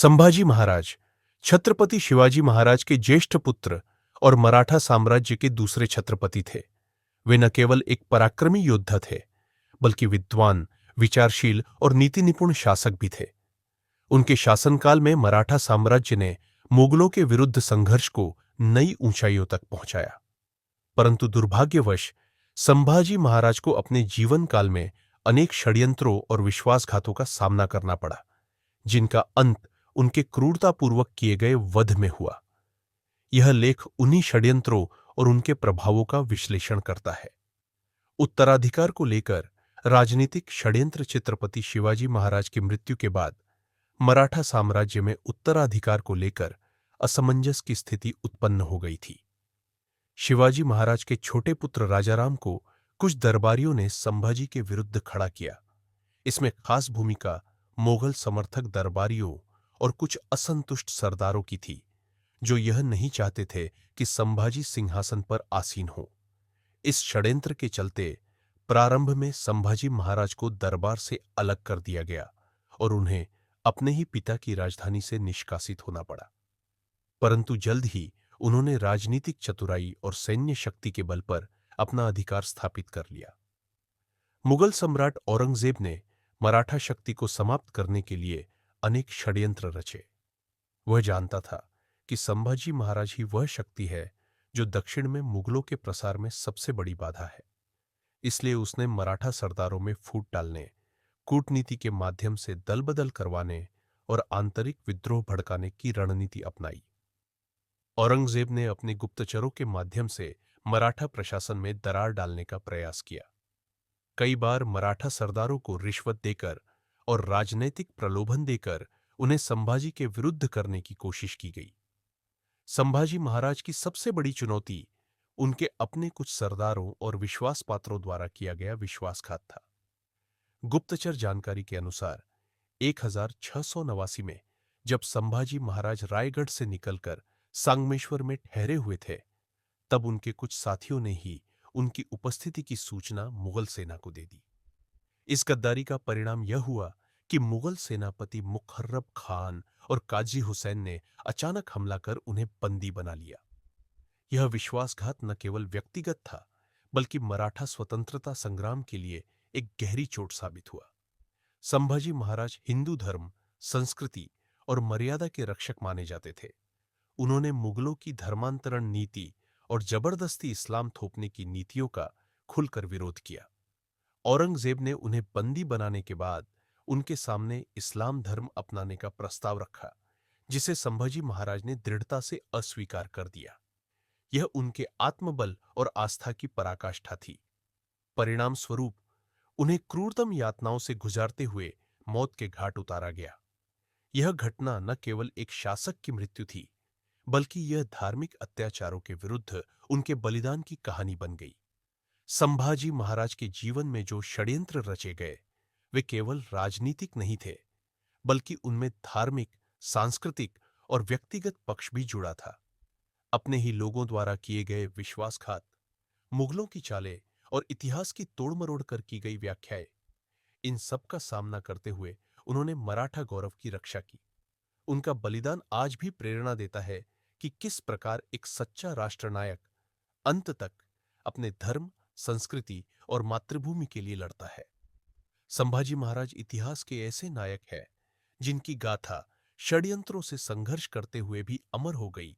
संभाजी महाराज छत्रपति शिवाजी महाराज के ज्येष्ठ पुत्र और मराठा साम्राज्य के दूसरे छत्रपति थे। वे न केवल एक पराक्रमी योद्धा थे, बल्कि विद्वान, विचारशील और नीति निपुण शासक भी थे। उनके शासनकाल में मराठा साम्राज्य ने मुगलों के विरुद्ध संघर्ष को नई ऊंचाइयों तक पहुंचाया। परंतु दुर्भाग्यवश संभाजी महाराज को अपने जीवन काल में अनेक षड्यंत्रों और विश्वासघातों का सामना करना पड़ा, जिनका अंत उनके क्रूरतापूर्वक किए गए वध में हुआ। यह लेख उन्हीं षड्यंत्रों और उनके प्रभावों का विश्लेषण करता है। उत्तराधिकार को लेकर राजनीतिक षड्यंत्र। छत्रपति शिवाजी महाराज की मृत्यु के बाद मराठा साम्राज्य में उत्तराधिकार को लेकर असमंजस की स्थिति उत्पन्न हो गई थी। शिवाजी महाराज के छोटे पुत्र राजाराम को कुछ दरबारियों ने संभाजी के विरुद्ध खड़ा किया। इसमें खास भूमिका मुगल समर्थक दरबारियों और कुछ असंतुष्ट सरदारों की थी, जो यह नहीं चाहते थे कि संभाजी सिंहासन पर आसीन हो। इस षड्यंत्र के चलते प्रारंभ में संभाजी महाराज को दरबार से अलग कर दिया गया और उन्हें अपने ही पिता की राजधानी से निष्कासित होना पड़ा। परंतु जल्द ही उन्होंने राजनीतिक चतुराई और सैन्य शक्ति के बल पर अपना अधिकार स्थापित कर लिया। मुगल सम्राट औरंगजेब ने मराठा शक्ति को समाप्त करने के लिए अनेक षड्यंत्र रचे। वह जानता था कि संभाजी महाराज ही वह शक्ति है जो दक्षिण में मुगलों के प्रसार में सबसे बड़ी बाधा है। इसलिए उसने मराठा सरदारों में फूट डालने, कूटनीति के माध्यम से दल बदल करवाने और आंतरिक विद्रोह भड़काने की रणनीति अपनाई। औरंगजेब ने अपने गुप्तचरों के माध्यम से मराठा प्रशासन में दरार डालने का प्रयास किया। कई बार मराठा सरदारों को रिश्वत देकर और राजनैतिक प्रलोभन देकर उन्हें संभाजी के विरुद्ध करने की कोशिश की गई। संभाजी महाराज की सबसे बड़ी चुनौती उनके अपने कुछ सरदारों और विश्वास पात्रों द्वारा किया गया विश्वासघात था। गुप्तचर जानकारी के अनुसार 1689 में जब संभाजी महाराज रायगढ़ से निकलकर संगमेश्वर में ठहरे हुए थे, तब उनके कुछ साथियों ने ही उनकी उपस्थिति की सूचना मुगल सेना को दे दी। इस गद्दारी का परिणाम यह हुआ कि मुगल सेनापति मुखर्रब खान और काजी हुसैन ने अचानक हमला कर उन्हें बंदी बना लिया। यह विश्वासघात न केवल व्यक्तिगत था, बल्कि मराठा स्वतंत्रता संग्राम के लिए एक गहरी चोट साबित हुआ। संभाजी महाराज हिंदू धर्म, संस्कृति और मर्यादा के रक्षक माने जाते थे। उन्होंने मुगलों की धर्मांतरण नीति और जबरदस्ती इस्लाम थोपने की नीतियों का खुलकर विरोध किया। औरंगजेब ने उन्हें बंदी बनाने के बाद उनके सामने इस्लाम धर्म अपनाने का प्रस्ताव रखा, जिसे संभाजी महाराज ने दृढ़ता से अस्वीकार कर दिया। यह उनके आत्मबल और आस्था की पराकाष्ठा थी। परिणाम स्वरूप उन्हें क्रूरतम यातनाओं से गुजारते हुए मौत के घाट उतारा गया। यह घटना न केवल एक शासक की मृत्यु थी, बल्कि यह धार्मिक अत्याचारों के विरुद्ध उनके बलिदान की कहानी बन गई। संभाजी महाराज के जीवन में जो षड्यंत्र रचे गए, वे केवल राजनीतिक नहीं थे, बल्कि उनमें धार्मिक, सांस्कृतिक और व्यक्तिगत पक्ष भी जुड़ा था। अपने ही लोगों द्वारा किए गए विश्वासघात, मुगलों की चालें और इतिहास की तोड़मरोड़ कर की गई व्याख्याएं, इन सब का सामना करते हुए उन्होंने मराठा गौरव की रक्षा की। उनका बलिदान आज भी प्रेरणा देता है कि किस प्रकार एक सच्चा राष्ट्रनायक अंत तक अपने धर्म, संस्कृति और मातृभूमि के लिए लड़ता है। संभाजी महाराज इतिहास के ऐसे नायक हैं जिनकी गाथा षड्यंत्रों से संघर्ष करते हुए भी अमर हो गई